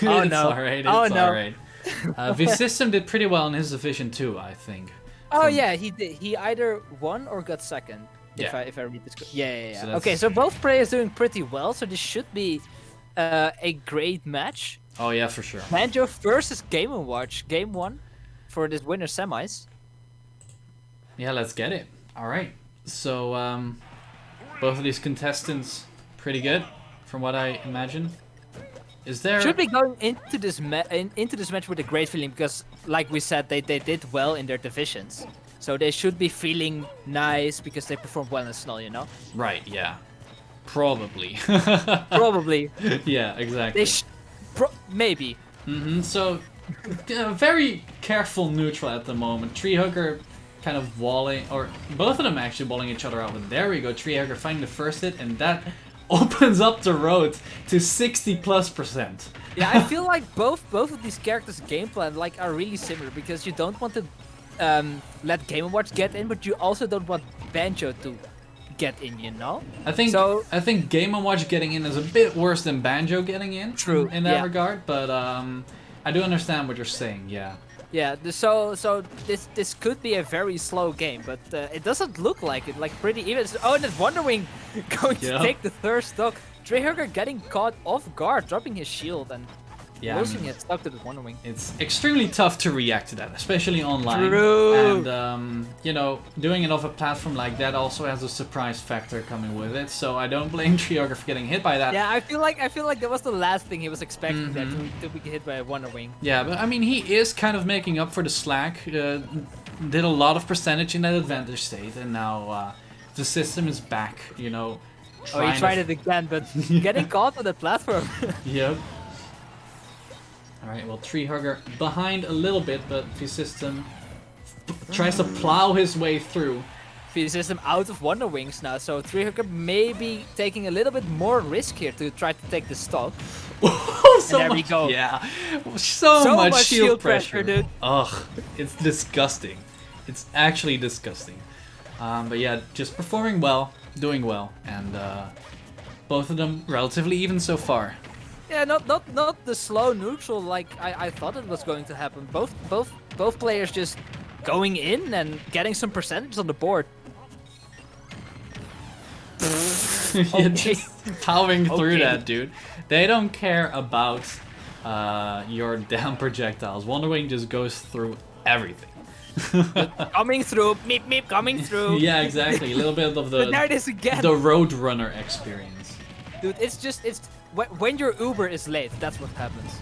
Oh It's no. alright, Oh it's no. alright. VeCystim did pretty well in his division too, I think. Oh yeah, he did. He either won or got second. Yeah. If I read this. Yeah. So Okay, that's- so both players doing pretty well. So this should be a great match. Oh yeah, for sure. Banjo versus Game & Watch, game 1 for this winner semis. Yeah, let's get it. Alright. So, both of these contestants pretty good, from what I imagine. Is there... Should be going into this match with a great feeling because, like we said, they did well in their divisions. So they should be feeling nice because they performed well in SNUL, you know? Right, yeah. Probably. Probably. Yeah, exactly. Maybe. So, very careful neutral at the moment. Treehugger kind of walling, or both of them actually walling each other out. And there we go, Treehugger finding the first hit, and that opens up the road to 60+%. Yeah, I feel like both of these characters' game plan are really similar because you don't want to let Game & Watch get in, but you also don't want Banjo to get in, you know? I think Game & Watch getting in is a bit worse than Banjo getting in. True, in that yeah. regard, but I do understand what you're saying. Yeah. Yeah. So this could be a very slow game, but it doesn't look like it. Like pretty even. Oh, and it's Wonderwing going to take the third stock. Treehugger getting caught off guard, dropping his shield and losing it stuck to the Wonderwing. It's extremely tough to react to that, especially online. True. And you know, doing it off a platform like that also has a surprise factor coming with it. So I don't blame Treehugger for getting hit by that. Yeah, I feel like that was the last thing he was expecting that to be hit by a Wonderwing. Yeah, but I mean, he is kind of making up for the slack. Did a lot of percentage in that advantage state, and now the system is back. You know. Oh, he tried it again, but getting caught on the platform. Yep. Alright, well, Treehugger behind a little bit, but VeCystim tries to plow his way through. VeCystim out of Wonderwings now, so Treehugger may be taking a little bit more risk here to try to take the stock. So there much, we go. Yeah, so much shield pressure, dude. Ugh, it's disgusting. It's actually disgusting. But yeah, just performing well, doing well, and both of them relatively even so far. Yeah, not the slow neutral like I thought it was going to happen. Both players just going in and getting some percentage on the board. You're just plowing through that, dude. They don't care about your down projectiles. Wonderwing just goes through everything. Coming through, meep meep, coming through. Yeah, exactly. A little bit of the there it is again. The Roadrunner experience. Dude, it's when your Uber is late, that's what happens.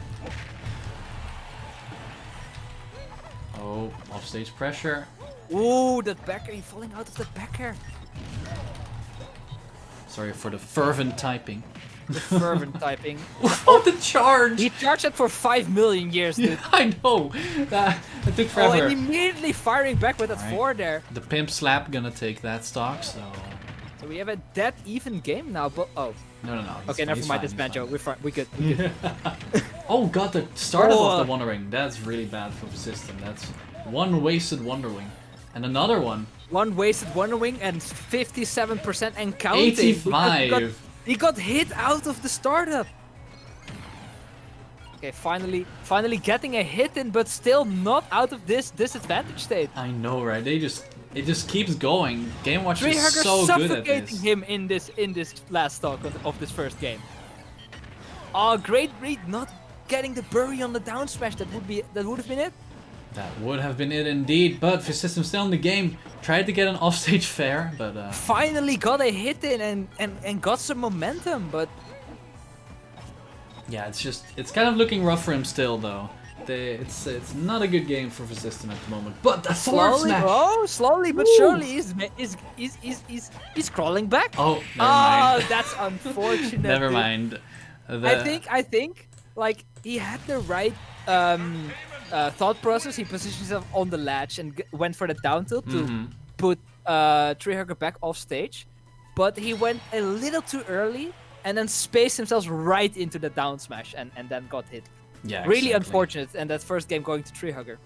Oh, offstage pressure. Ooh, that backer, he's falling out of the backer. Sorry for the fervent typing. The fervent typing. Oh, the charge! He charged it for 5 million years, dude. I know. That took forever. Oh, and immediately firing back with that Right. 4 there. The pimp slap gonna take that stock, so... So we have a dead even game now, but oh. No. Okay, never mind, it's Banjo. We're fine. We good. We good. Oh god, the startup of the Wonderwing. That's really bad for the system. That's one wasted Wonderwing. And another one. One wasted Wonderwing and 57% and counting. 85. He got hit out of the startup. Okay, finally getting a hit in, but still not out of this disadvantage state. I know, right? It just keeps going. Game Watch is Treehugger so good at suffocating this. him in this last stock of this first game. Oh, great read, not getting the bury on the down smash. That would have been it. That would have been it indeed, but VeCystim still in the game. Tried to get an offstage fair, but finally got a hit in and got some momentum, but yeah, it's kind of looking rough for him still though. It's not a good game for VeCystim at the moment. But the forward smash! Slowly but surely he's crawling back. Oh, never mind. That's unfortunate. Never dude. mind. I think like he had the right thought process. He positioned himself on the latch and went for the down tilt to put Treehugger back off stage, but he went a little too early and then spaced himself right into the down smash and then got hit. Yeah, really exactly. unfortunate, and that first game going to Treehugger.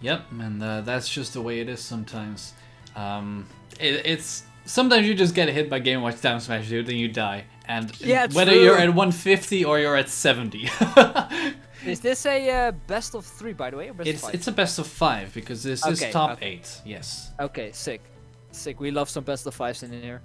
Yep, and that's just the way it is sometimes. It's sometimes you just get hit by Game Watch down smash, dude, and you die. And Yeah, whether true. you're at 150 or you're at 70. Is this a best of 3, by the way, or best of 5? It's a best of 5 because this is top 8. Yes. Okay, sick. Sick. We love some best of 5s in here.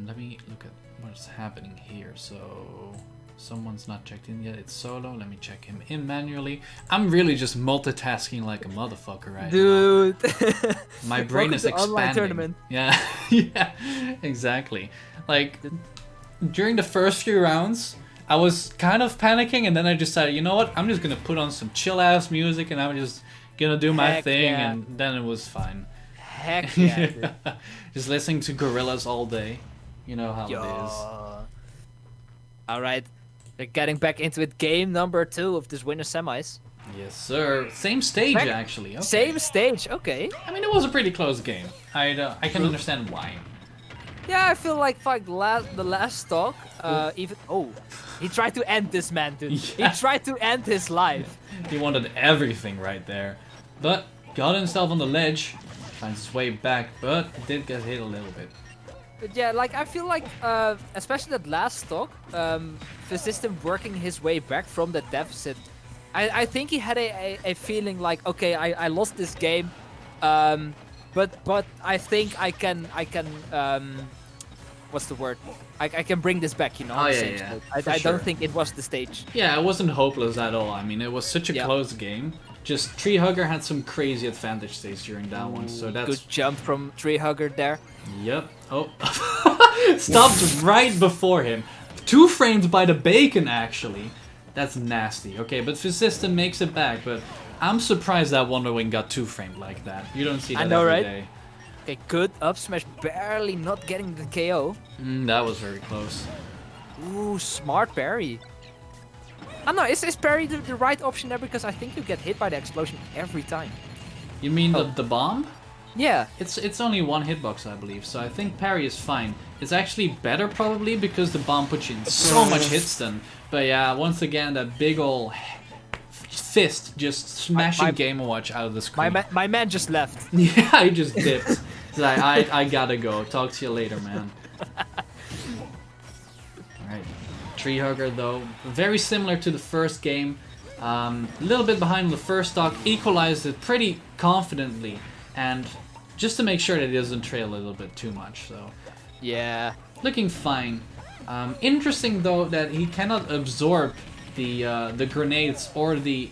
Let me look at what's happening here. So someone's not checked in yet. It's solo. Let me check him in manually. I'm really just multitasking like a motherfucker right Dude. now. My brain is Welcome to online expanding. tournament. Yeah, yeah, exactly. Like during the first few rounds, I was kind of panicking, and then I decided, you know what? I'm just gonna put on some chill ass music, and I'm just gonna do my thing, yeah. and then it was fine. Heck yeah. Dude. Just listening to gorillas all day. You know how it is. Alright. They're getting back into it. Game number 2 of this winner semis. Yes, sir. Same stage, actually. Okay. Same stage, okay. I mean, it was a pretty close game. I can understand why. Yeah, I feel like the last stock, even... Oh, he tried to end this man, dude. Yeah. He tried to end his life. He wanted everything right there. But got himself on the ledge. Finds his way back, but did get hit a little bit. But yeah, like, I feel like, especially that last stock, VeCystim working his way back from the deficit, I think he had a feeling like, okay, I lost this game, but I think I can what's the word? I can bring this back, you know. Oh, yeah. I don't think it was the stage. Yeah, it wasn't hopeless at all. I mean, it was such a close game. Just Treehugger had some crazy advantage stage during that one, so that's... Good jump from Treehugger there. Yep. Oh. Stopped right before him. 2 frames by the bacon, actually. That's nasty. Okay, but VeCystim makes it back, but I'm surprised that Wonder Wing got 2 framed like that. You don't see that every day. Okay, good up smash, barely not getting the KO. That was very close. Ooh, smart parry. I don't know, is parry the right option there? Because I think you get hit by the explosion every time. You mean the bomb? Yeah. It's only 1 hitbox, I believe, so I think parry is fine. It's actually better probably because the bomb puts you in so much hit stun. But yeah, once again, that big ol' fist just smashing Game & Watch out of the screen. My man just left. Yeah, he just dipped. He's like, I gotta go. Talk to you later, man. Alright. Treehugger, though, very similar to the first game. A little bit behind the first stock, equalized it pretty confidently. And just to make sure that it doesn't trail a little bit too much, so... Yeah. Looking fine. Interesting, though, that he cannot absorb the grenades or the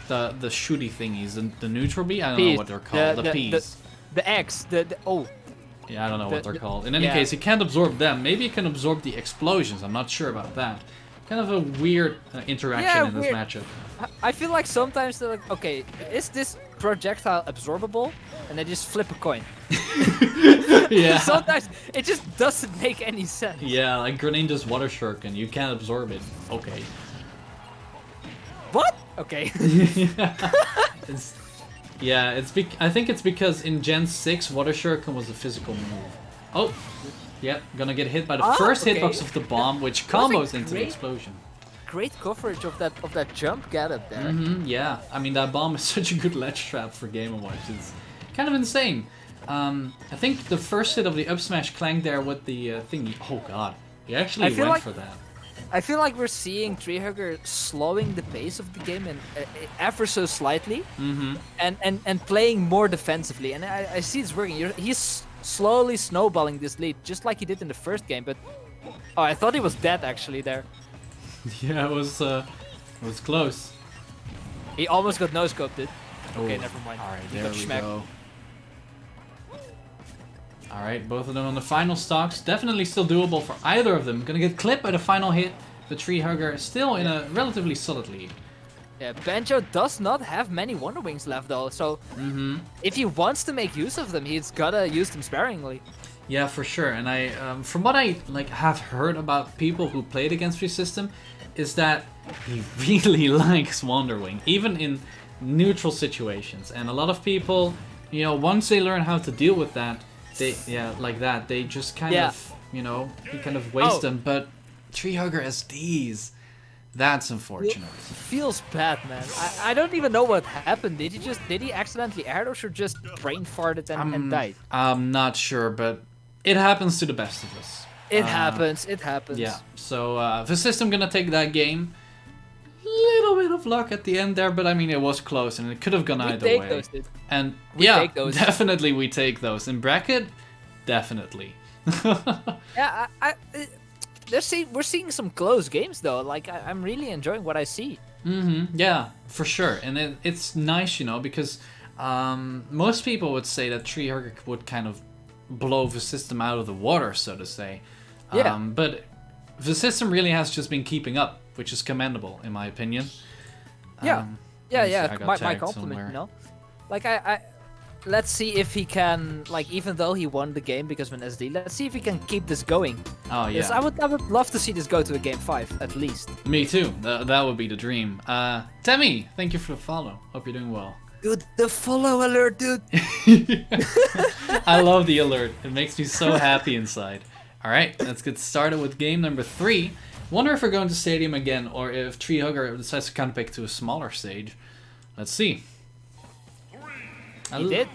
shooty thingies, the neutral bee. I don't know what they're called. The peas. The X. Oh. Yeah, I don't know what they're called. In any case, he can't absorb them. Maybe he can absorb the explosions. I'm not sure about that. Kind of a weird interaction in this matchup. I feel like sometimes they're like, okay, is this projectile absorbable? And they just flip a coin. Yeah. Sometimes it just doesn't make any sense. Yeah, like grenade does water shuriken, you can't absorb it. Okay. What? Okay. I think it's because in Gen 6, water shuriken was a physical move. Oh, yep, gonna get hit by the first hitbox of the bomb, which combos into the explosion. Great coverage of that jump get up there. Yeah, I mean that bomb is such a good ledge trap for Game & Watch. It's kind of insane. I think the first hit of the up smash clanged there with the thingy. Oh god, he actually went for that. I feel like we're seeing Treehugger slowing the pace of the game and ever so slightly, and playing more defensively. And I see it's working. He's slowly snowballing this lead, just like he did in the first game. But oh, I thought he was dead actually there. Yeah, it was close. He almost got no-scoped it. Okay, never mind. Alright, there we go. Alright, both of them on the final stocks. Definitely still doable for either of them. Gonna get clipped by the final hit. The Treehugger is still in a relatively solid lead. Yeah, Banjo does not have many Wonder Wings left though, so if he wants to make use of them, he's gotta use them sparingly. Yeah, for sure. And I, from what I have heard about people who played against VeCystim, is that he really likes Wonder Wing, even in neutral situations. And a lot of people, you know, once they learn how to deal with that, they just kind of, you know, you kind of waste them. But Treehugger SDs, that's unfortunate. It feels bad, man. I don't even know what happened. Did he accidentally air dodge or just brain farted and died? I'm not sure, but it happens to the best of us. It happens. It happens. Yeah. So VeCystim gonna take that game. Little bit of luck at the end there, but I mean it was close and it could have gone either take way. those, dude. And We yeah, take those. definitely we take those. In bracket, definitely. Yeah, we're seeing some close games though. Like I'm really enjoying what I see. Yeah, for sure. And it's nice, you know, because most people would say that treehugger would kind of blow VeCystim out of the water, so to say. Yeah. But VeCystim really has just been keeping up, which is commendable in my opinion. Yeah. Let me see, I Yeah. got My tagged compliment, somewhere. you know. Like let's see if he can, like, even though he won the game because of an SD, let's see if he can keep this going. Oh yeah. Yes, I would love to see this go to a game 5 at least. Me too. That would be the dream. Temmie, thank you for the follow. Hope you're doing well. Dude, the follow alert, dude. I love the alert. It makes me so happy inside. All right, let's get started with game number 3. Wonder if we're going to stadium again or if treehugger decides to kind of pick to a smaller stage. Let's see. He did?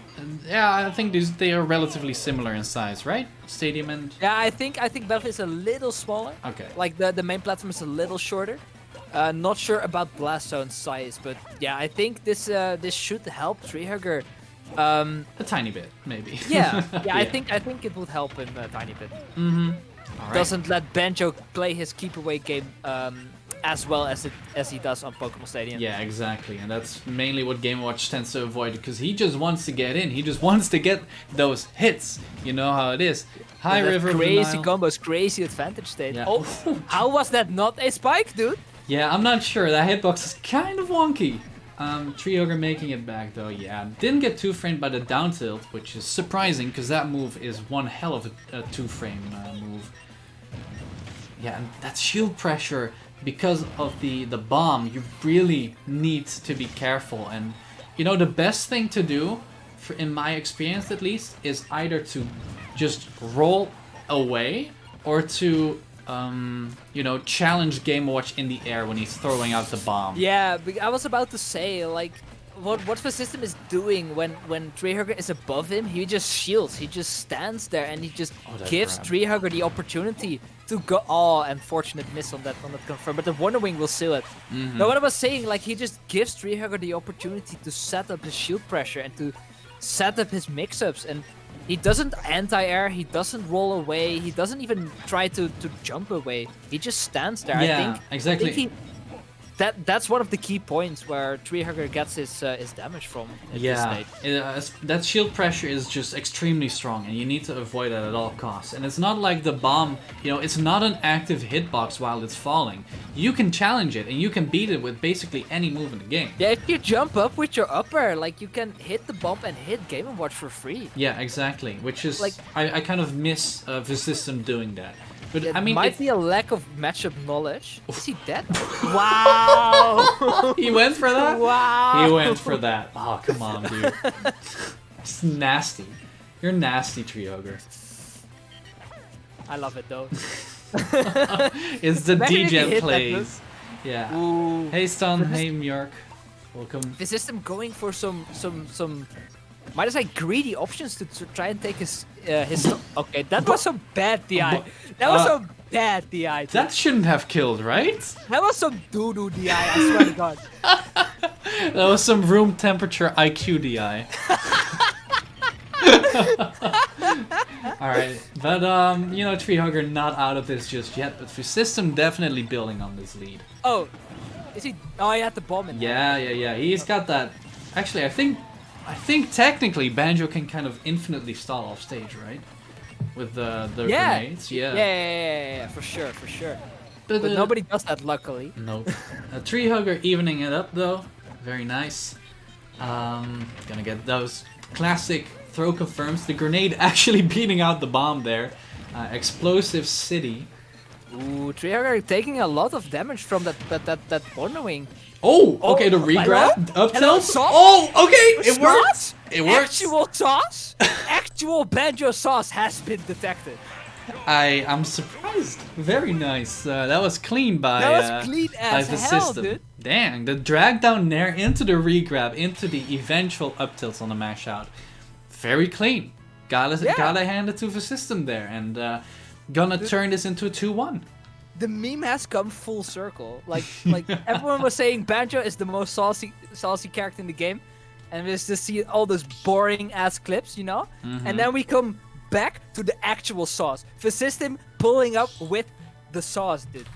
Yeah, I think they are relatively similar in size, right? Stadium and... Yeah, I think Battlefield is a little smaller. Okay. Like the main platform is a little shorter. Not sure about Blast Zone size, but yeah, I think this should help treehugger. A tiny bit, maybe. Yeah, I think it would help him a tiny bit. All right. Doesn't let Banjo play his keep away game as well as he does on Pokemon Stadium. Yeah, exactly, and that's mainly what Game Watch tends to avoid because he just wants to get in. He just wants to get those hits. You know how it is. High And that River of the crazy Nile. combos, crazy advantage state. Yeah. Oh, how was that not a spike, dude? Yeah, I'm not sure. That hitbox is kind of wonky. Treehugger making it back though. Yeah, didn't get 2-framed by the down tilt, which is surprising because that move is one hell of a 2-frame move. Yeah, and that shield pressure. Because of the bomb, you really need to be careful. And, you know, the best thing to do, in my experience at least, is either to just roll away or to, you know, challenge Game Watch in the air when he's throwing out the bomb. Yeah, I was about to say, like, what VeCystim is doing when treehugger is above him, he just shields, he just stands there and he just gives grab. treehugger the opportunity to go. Oh, unfortunate miss on that confirm, but the Wonder Wing will seal it. No, what I was saying, like, he just gives treehugger the opportunity to set up his shield pressure and to set up his mix-ups, and he doesn't anti-air, he doesn't roll away, he doesn't even try to jump away. He just stands there. Yeah, exactly. I think that's one of the key points where treehugger gets his damage from at this stage. That shield pressure is just extremely strong, and you need to avoid that at all costs. And it's not like the bomb, you know, it's not an active hitbox while it's falling. You can challenge it, and you can beat it with basically any move in the game. Yeah, if you jump up with your upper, like, you can hit the bomb and hit Game & Watch for free. Yeah, exactly. Which is, Like, I kind of miss VeCystim doing that. But it I mean, might be a lack of matchup knowledge. Is he dead? Wow! He went for that? Wow! He went for that. Oh, come on, dude. It's nasty. You're nasty, treehugger. I love it though. It's the Imagine if he DJ hit that plays. move. Yeah. Ooh. Hey, Stun. Hey, Mjork. Welcome. VeCystim going for some might I say greedy options to try and take his okay, that was some bad DI. That was some bad DI. Dude. That shouldn't have killed, right? That was some doo-doo DI, I swear to God. That was some room temperature IQ DI. Alright, but you know, treehugger not out of this just yet, but VeCystim definitely building on this lead. Oh, is he? Oh, he had the bomb in there. Yeah. He's got that. Actually, I think technically Banjo can kind of infinitely stall off stage, right? With the grenades. Yeah, for sure. But nobody does that, luckily. Nope. A treehugger evening it up though. Very nice. Gonna get those classic throw confirms. The grenade actually beating out the bomb there. Explosive City. Ooh, treehugger taking a lot of damage from that Wonder Wing. Oh, okay, the regrab, up Hello, tilt. sauce? Oh, okay, it Sauce? works. It works. Actual sauce? Actual Banjo sauce has been detected. I'm surprised. Very nice. That was clean by That was clean as by hell, VeCystim. dude. Dang, the drag down nair into the regrab, into the eventual up tilts on the mash out. Very clean. Gotta hand it to VeCystim there. And gonna turn this into a 2-1. The meme has come full circle. Like everyone was saying Banjo is the most saucy character in the game, and we just see all those boring ass clips, you know. And then we come back to the actual sauce. VeCystim pulling up with the sauce, dude.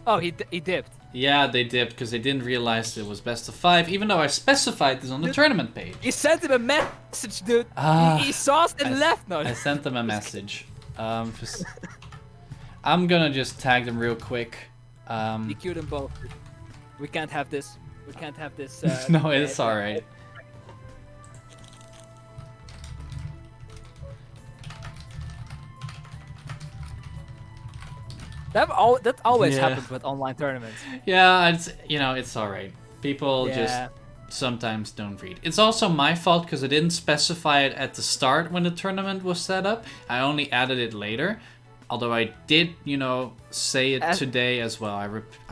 Oh, he dipped. Yeah, they dipped because they didn't realize it was best of 5, even though I specified this on the tournament page. He sent him a message, dude. He sauced and left. No, I sent them a message. I'm gonna just tag them real quick. DQ them both. We can't have this. We can't have this. No, it's alright. That always happens with online tournaments. Yeah, it's alright. People just sometimes don't read. It's also my fault because I didn't specify it at the start when the tournament was set up. I only added it later. Although I did, say it today as well. I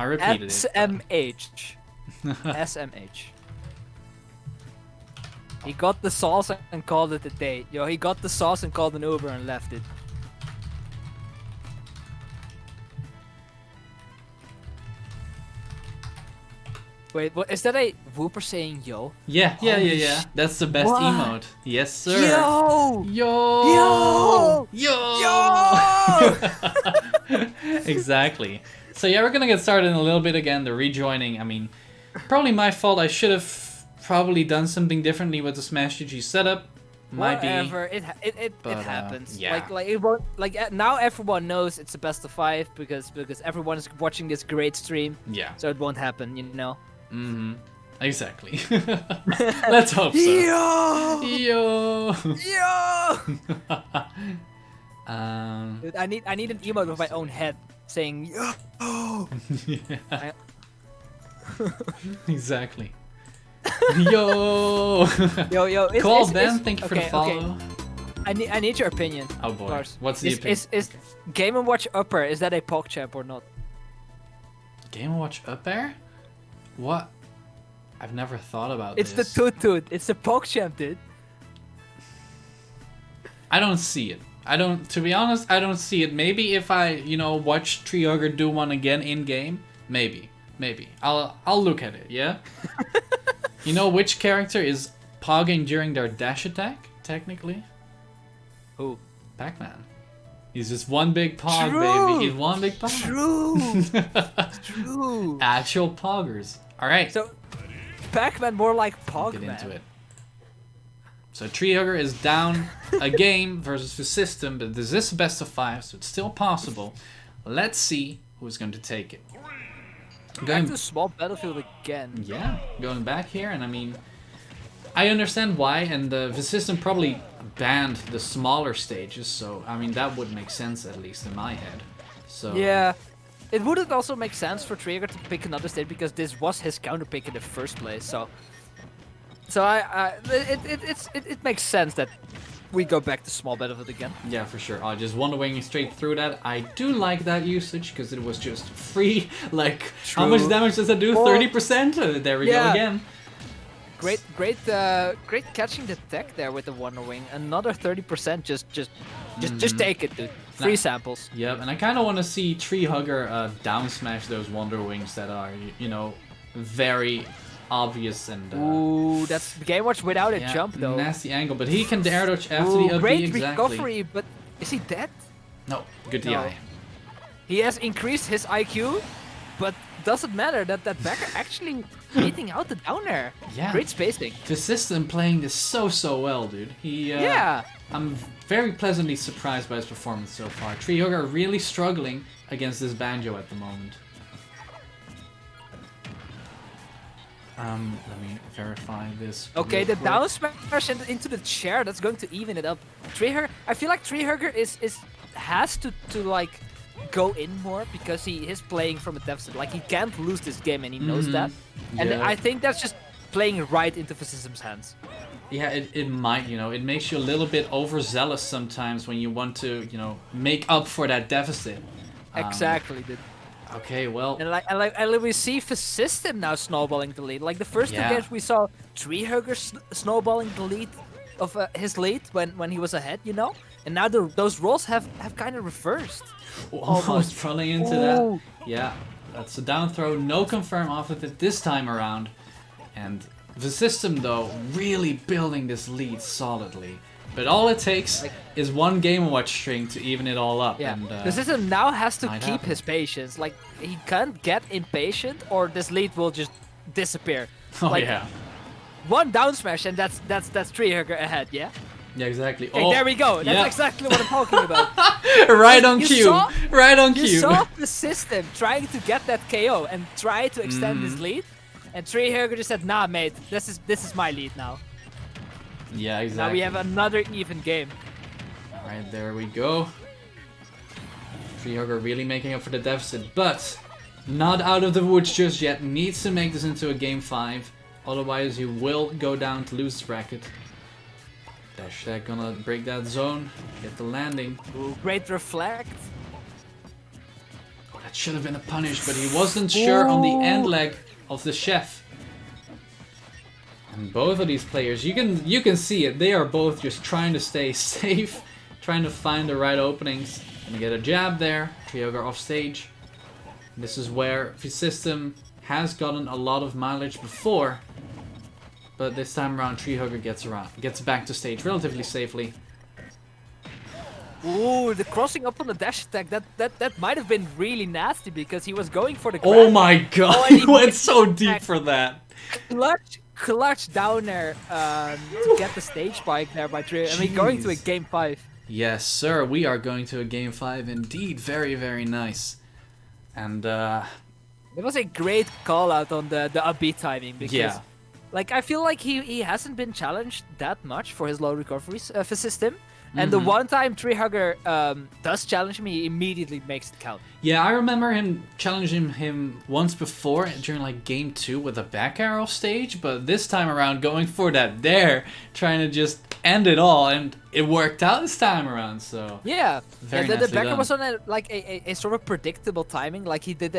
repeated SMH. SMH. He got the sauce and called it a day. He got the sauce and called an Uber and left it. Wait, what is that? A Whooper saying yo? Yeah. That's the best emote. Yes, sir. Yo! Yo! Yo! Yo! Exactly. So yeah, we're gonna get started in a little bit again. The rejoining. I mean, probably my fault. I should have probably done something differently with the Smash GG setup. Might Whatever. be. It happens. Yeah. Like it won't. Like now everyone knows it's a best of 5 because everyone is watching this great stream. Yeah. So it won't happen, Exactly. Let's hope so. Yo! Dude, I need an emote with my own head saying yo. Yeah. Exactly. Yo! Yo. Call Ben. Thank you for the follow. Okay. I need your opinion. Oh boy. What's the opinion? Is Game & Watch Upper, is that a PogChamp or not? Game & Watch Up Air? What? I've never thought about this. It's the Toot. It's the PogChamp, dude. I don't see it. To be honest, I don't see it. Maybe if I, watch treehugger do one again in game, maybe. I'll look at it, yeah? You know which character is pogging during their dash attack, technically? Who? Pac-Man. He's just one big pog, baby. He's one big pog. True. Actual poggers. Alright. So, Pac-Man more like Pogman. Get into it. So treehugger is down a game versus VeCystim, but this is best of 5, so it's still possible. Let's see who's going to take it. Back to small battlefield again. Yeah, going back here, and I mean, I understand why, and the VeCystim probably banned the smaller stages, so I mean that would make sense at least in my head. So yeah, it wouldn't also make sense for treehugger to pick another stage because this was his counter pick in the first place. So it makes sense that we go back to small battlefield again. Yeah, for sure. Just Wonder Winging straight through that. I do like that usage because it was just free. Like, True. How much damage does that do? 30%? There we go again. Great catching the tech there with the Wonder Wing. Another 30%. Just take it, dude. Free samples. Yep, and I kind of want to see treehugger down smash those Wonder Wings that are, very obvious and. Ooh, that's Game Watch without a jump though. Nasty angle, but he can dare dodge after the up B, great exactly. recovery, but is he dead? No, good DI. No. He has increased his IQ, but doesn't matter that backer actually beating out the down air. Yeah. Great spacing. VeCystim playing this so well, dude. Yeah. I'm very pleasantly surprised by his performance so far. treehugger really struggling against this Banjo at the moment. Let me verify this. Okay, the down smash into the chair, that's going to even it up. treehugger, I feel like treehugger has to like go in more because he is playing from a deficit. Like he can't lose this game and he knows that. And I think that's just playing right into VeCystim's hands. Yeah, it might, it makes you a little bit overzealous sometimes when you want to, make up for that deficit. Exactly, dude. Okay, well. And we see VeCystim now snowballing the lead. Like the first two games we saw treehugger snowballing the lead of his lead when he was ahead, you know. And now those roles have kind of reversed. Almost running into that. Yeah, that's a down throw. No confirm off of it this time around. And VeCystim, though, really building this lead solidly. But all it takes is one Game & Watch string to even it all up. Yeah, and VeCystim now has to keep happen. his patience. Like, he can't get impatient or this lead will just disappear. Oh like, yeah. One down smash and that's treehugger ahead, yeah? Yeah, exactly. Okay, there we go. That's exactly what I'm talking about. Right on cue. Right on cue. You saw VeCystim trying to get that KO and try to extend his lead. And treehugger just said, nah, mate, this is my lead now. Yeah, exactly. Now we have another even game. Right, there we go. treehugger really making up for the deficit, but not out of the woods just yet. Needs to make this into a game 5. Otherwise, he will go down to lose bracket. Dash gonna break that zone, get the landing. Ooh, great reflect. Oh, that should have been a punish, but he wasn't sure on the end leg of the chef. And both of these players, you can see it. They are both just trying to stay safe, trying to find the right openings. Gonna get a jab there. treehugger off stage. This is where VeCystim has gotten a lot of mileage before, but this time around treehugger gets back to stage relatively safely. Ooh, the crossing up on the dash attack, that might have been really nasty because he was going for the Oh grab. my god, he went so deep for that. Clutch down there to get the stage spike there by Tree. I mean, going to a game 5. Yes, sir, we are going to a game 5 indeed. Very, very nice. And it was a great call out on the upbeat timing because like I feel like he hasn't been challenged that much for his low recoveries for system. And the one time treehugger does challenge him, he immediately makes it count. Yeah, I remember him challenging him once before during like game 2 with a back arrow stage, but this time around going for that dare, trying to just end it all, and it worked out this time around. So yeah, the backer done. was on a sort of predictable timing. Like he did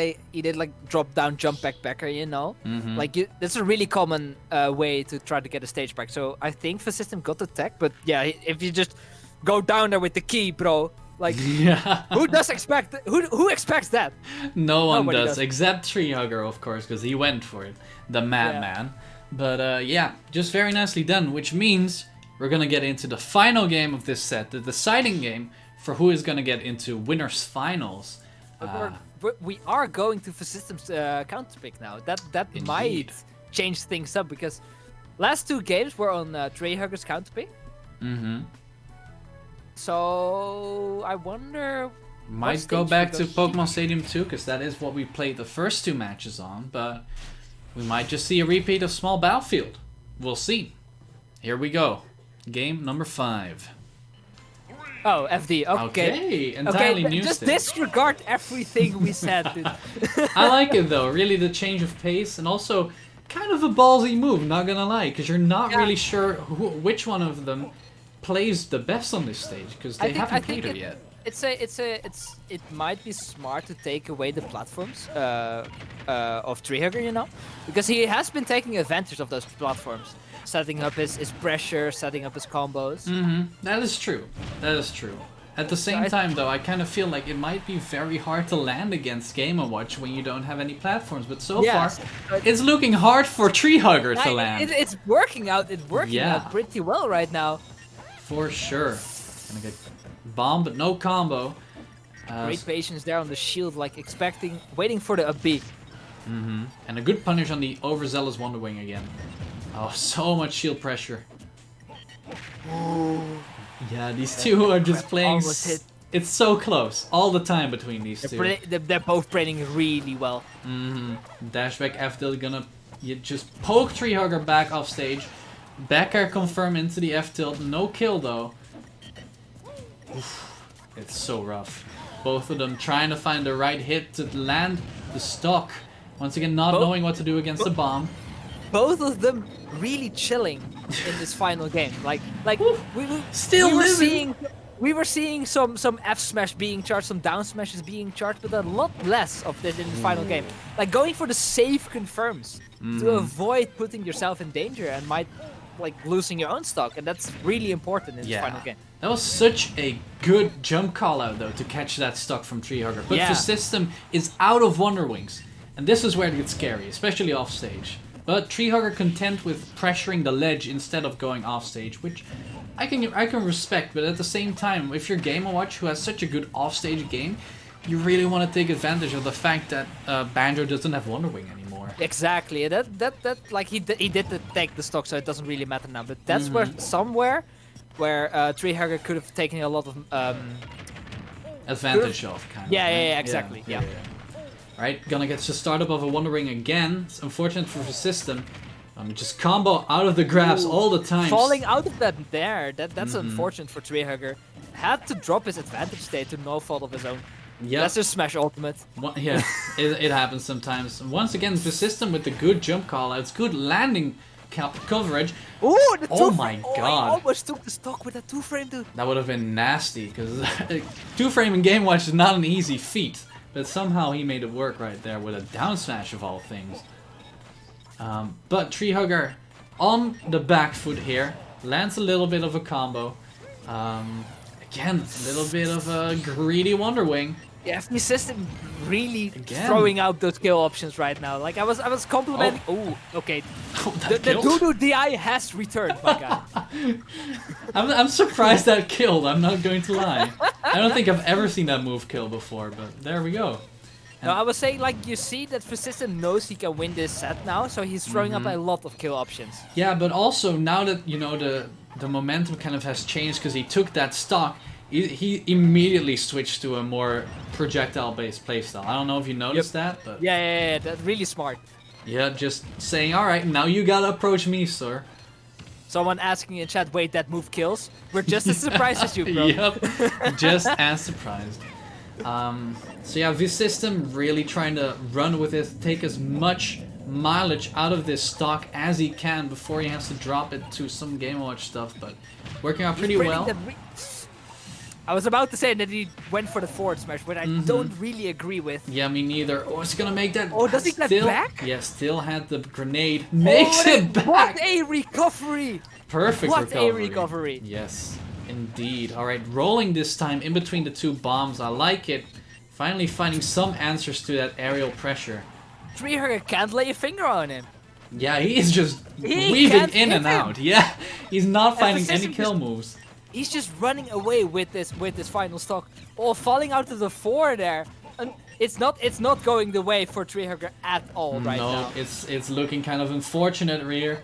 like drop down jump back backer, you know. Like that's a really common way to try to get a stage back. So I think VeCystim got the tech, but yeah, if you just go down there with the key, bro. Like, who expects that? No one Nobody does, does. except treehugger, of course, because he went for it, the madman. But yeah, just very nicely done, which means we're gonna get into the final game of this set, the deciding game for who is gonna get into winners finals. We are going to VeCystim's counter pick now. That might change things up because last 2 games were on treehugger's counter pick. So I wonder. Might go back to Pokemon Stadium 2, because that is what we played the first 2 matches on, but we might just see a repeat of Small Battlefield. We'll see. Here we go. Game number 5. Oh, FD. Okay, entirely new just stage. disregard everything we said. Dude. I like it though, really the change of pace, and also kind of a ballsy move, not gonna lie, because you're not really sure which one of them plays the best on this stage, because they haven't played her yet. It might be smart to take away the platforms of treehugger, you know, because he has been taking advantage of those platforms, setting up his pressure, setting up his combos. That is true. That is true. At the same time, though, I kind of feel like it might be very hard to land against Game & Watch when you don't have any platforms. But so far, it's looking hard for treehugger to land. It's working out. It's working out pretty well right now. For sure. Gonna get bomb, but no combo. Great patience there on the shield, like waiting for the up B. And a good punish on the overzealous Wonder Wing again. Oh, so much shield pressure. Ooh. Yeah, these two are just playing. It's so close all the time between these two. They're both playing really well. Dashback F-tilt gonna just poke treehugger back off stage. Back air confirm into the F-tilt. No kill though. Oof, it's so rough. Both of them trying to find the right hit to land the stock. Once again, not knowing what to do against the bomb. Both of them really chilling in this final game. Like we were seeing some F smash being charged, some down smashes being charged, but a lot less of this in the final game. Like going for the safe confirms to avoid putting yourself in danger and might like losing your own stock, and that's really important in the final game. That was such a good jump call out though to catch that stock from treehugger. But VeCystim is out of Wonder Wings, and this is where it gets scary, especially off stage. But treehugger content with pressuring the ledge instead of going off stage, which I can respect. But at the same time, if you're Game & Watch who has such a good off stage game, you really want to take advantage of the fact that Banjo doesn't have Wonder Wing anymore. Exactly. That like he did take the stock, so it doesn't really matter now. But that's where somewhere where treehugger could have taken a lot of advantage of kind of. Yeah, exactly. Yeah. Right, gonna get the startup of a Wonder Wing again. It's unfortunate for VeCystim. Just combo out of the grabs all the time. Falling out of that there, that's unfortunate for treehugger. Had to drop his advantage state to no fault of his own. Yeah. That's just Smash Ultimate. Yeah, it happens sometimes. Once again, VeCystim with the good jump call outs, good landing coverage. Ooh, oh my god. He almost took the stock with that 2-frame, dude. That would have been nasty, because 2-frame in Game Watch is not an easy feat. But somehow he made it work right there with a down smash of all things. But treehugger on the back foot here, lands a little bit of a combo. Again, a little bit of a greedy Wonder Wing. Yeah, VeCystim really throwing out those kill options right now. Like I was complimenting. Oh, okay. The TODO DI has returned, my guy. I'm surprised that killed. I'm not going to lie. I don't think I've ever seen that move kill before, but there we go. No, I was saying, like, you see that VeCystim knows he can win this set now, so he's throwing up a lot of kill options. Yeah, but also now that the momentum kind of has changed because he took that stock. He immediately switched to a more projectile-based playstyle. I don't know if you noticed that, but... Yeah, that's really smart. Yeah, just saying, alright, now you gotta approach me, sir. Someone asking in chat, wait, that move kills? We're just as surprised as you, bro. Yep, just as surprised. So yeah, VeCystim really trying to run with it, take as much mileage out of this stock as he can before he has to drop it to some Game Watch stuff, but working out pretty well. I was about to say that he went for the forward smash, but I don't really agree with. Yeah, me neither. Oh, it's gonna make that. Oh, does he get back? Yeah, still had the grenade. Makes it back. What a recovery! Perfect recovery. What a recovery. Yes, indeed. All right, rolling this time in between the two bombs. I like it. Finally finding some answers to that aerial pressure. treehugger can't lay a finger on him. Yeah, he is just weaving in and out. Yeah, he's not finding any kill moves. He's just running away with this final stock, or falling out to the 4 there. And it's not going the way for treehugger at all right now. No, it's looking kind of unfortunate here.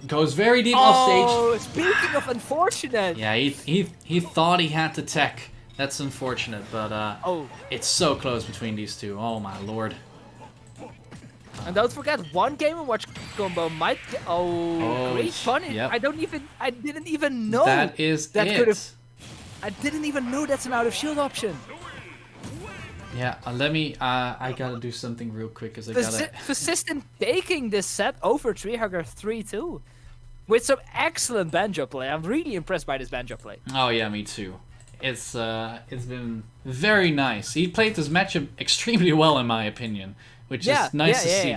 Goes very deep off stage. Oh, speaking of unfortunate. Yeah, he thought he had the tech. That's unfortunate, but it's so close between these two. Oh my lord. And don't forget, one Game & Watch combo might get... Oh, great punish. Yep. I didn't even know that I didn't even know that's an out of shield option. Yeah, let me, I gotta do something real quick because I gotta... VeCystim taking this set over treehugger 3-2. With some excellent Banjo play. I'm really impressed by this Banjo play. Oh yeah, me too. It's been very nice. He played this matchup extremely well in my opinion. Which is nice to see.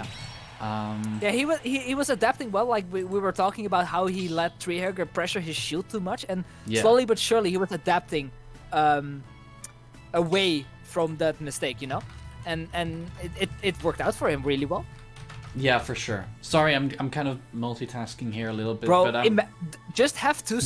Yeah, he was adapting well. Like we were talking about how he let treehugger pressure his shield too much, and slowly but surely he was adapting away from that mistake, you know, and it worked out for him really well. Yeah, for sure. Sorry, I'm kind of multitasking here a little bit, bro. But Just have 2